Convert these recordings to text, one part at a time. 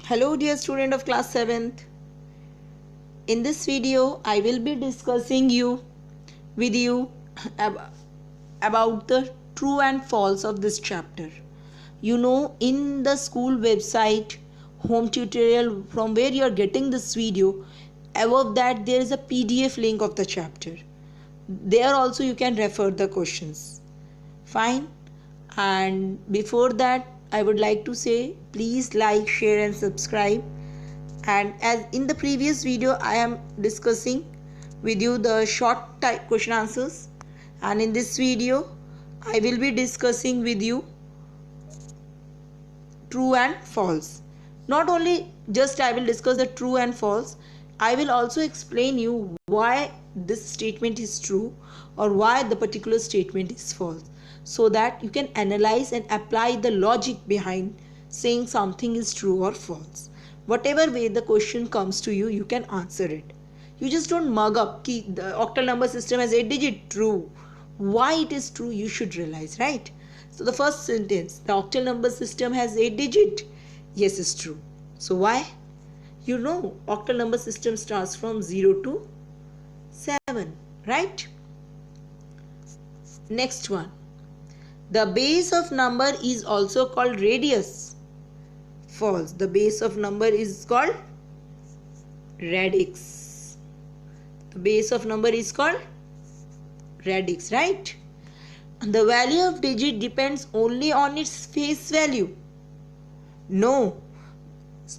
Hello dear student of class 7th. In this video I will be discussing with you about the true and false of this chapter. You know, in the school website home tutorial from where you are getting this video, above that there is a PDF link of the chapter. There also you can refer the questions. Fine. And before that I would like to say, please like, share and subscribe. And as in the previous video I am discussing with you the short type question answers, and in this video I will be discussing with you true and false. Not only just I will discuss the true and false, I will also explain you why this statement is true or why the particular statement is false, so that you can analyze and apply the logic behind saying something is true or false. Whatever way the question comes to you, you can answer it. You just don't mug up ki the octal number system has 8 digit. True. Why it is true you should realize, right? So the first sentence, the octal number system has 8 digit. Yes, is true. So why? You know, octal number system starts from 0 to 7, right? Next one. The base of number is also called radius. False. The base of number is called radix. The base of number is called radix, right? The value of digit depends only on its face value. No.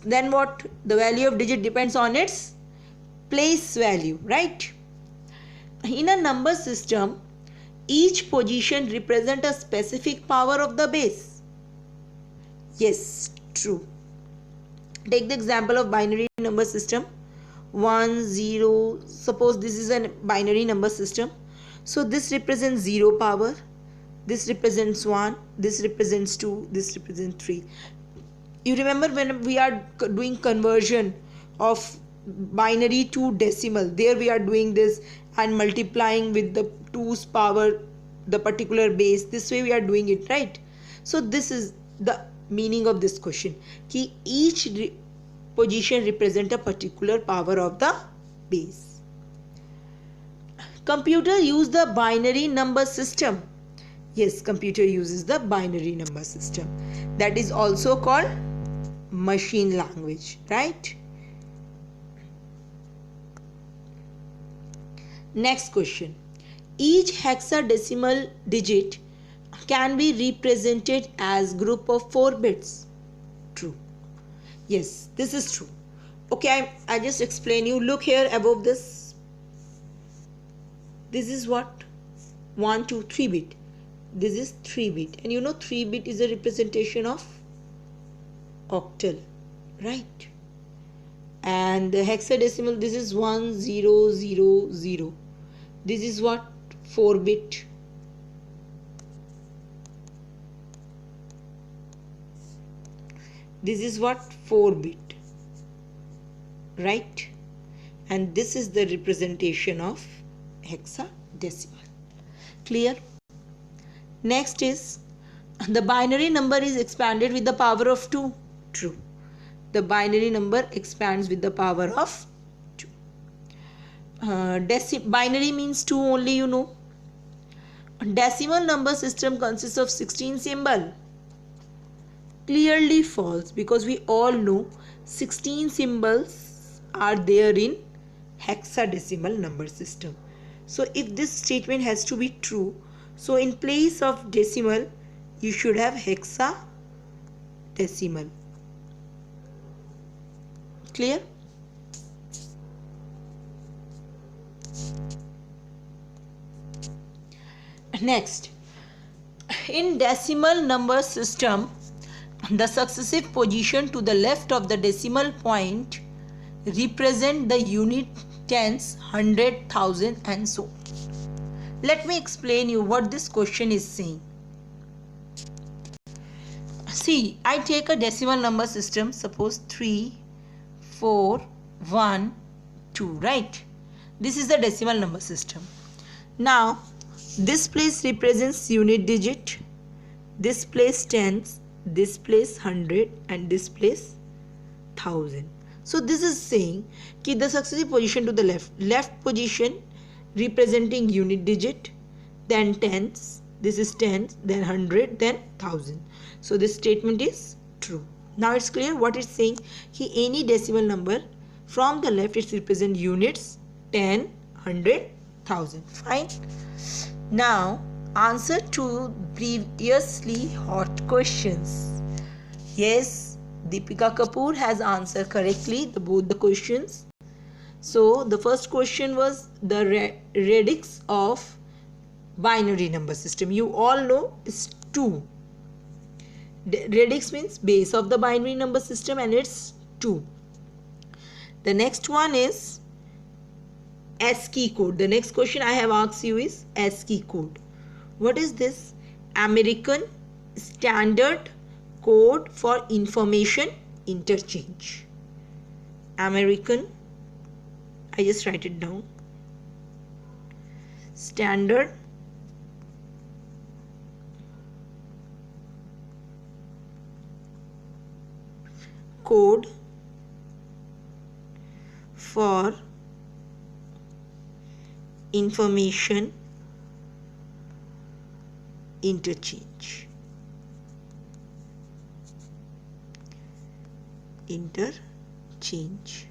Then what? The value of digit depends on its place value, right? In a number system, each position represents a specific power of the base. Yes, true. Take the example of binary number system. 1, 0. Suppose this is a binary number system. So this represents 0 power. This represents 1. This represents 2. This represents 3. You remember when we are doing conversion of binary to decimal. There we are doing this and multiplying with the 2's power the particular base. This way we are doing it, right? So this is the meaning of this question, कि each position represent a particular power of the base. Computer use the binary number system. Yes, computer uses the binary number system. That is also called machine language, right? Next question. Each hexadecimal digit can be represented as group of 4 bits. True. Yes, this is true. Okay, I just explain you. Look here above this. This is what? 1, 2, 3 bit. This is 3 bit. And you know 3 bit is a representation of octal, right? And the hexadecimal, this is 1, 0, 0, 0. This is what? 4 bit. This is what? 4 bit, right? And this is the representation of hexadecimal. Clear? Next is the binary number is expanded with the power of 2. True. The binary number expands with the power of 2. Binary means 2 only, you know. Decimal number system consists of 16 symbols. Clearly false, because we all know 16 symbols are there in hexadecimal number system. So if this statement has to be true, so in place of decimal you should have hexadecimal. Clear? Next, in decimal number system, the successive position to the left of the decimal point represent the unit tens, 100, 1000 and so on. Let me explain you what this question is saying. See, I take a decimal number system, suppose 3, 4, 1, 2, right? This is the decimal number system. Now, this place represents unit digit, this place tens, this place 100 and this place 1000. So this is saying कि the successive position to the left position representing unit digit, then tens, this is tens, then 100, then 1000. So this statement is true. Now it's clear what it's saying, कि any decimal number from the left it represent units 10, 100, 1000. Fine. Now answer to previously hot questions. Yes, Deepika Kapoor has answered correctly both the questions. So the first question was the radix of binary number system. You all know is 2. Radix means base of the binary number system and it's 2. The next one is ASCII code. The next question I have asked you is ASCII code. What is this? American Standard Code for Information Interchange. American, I just write it down. Standard Code for Information Interchange. Interchange.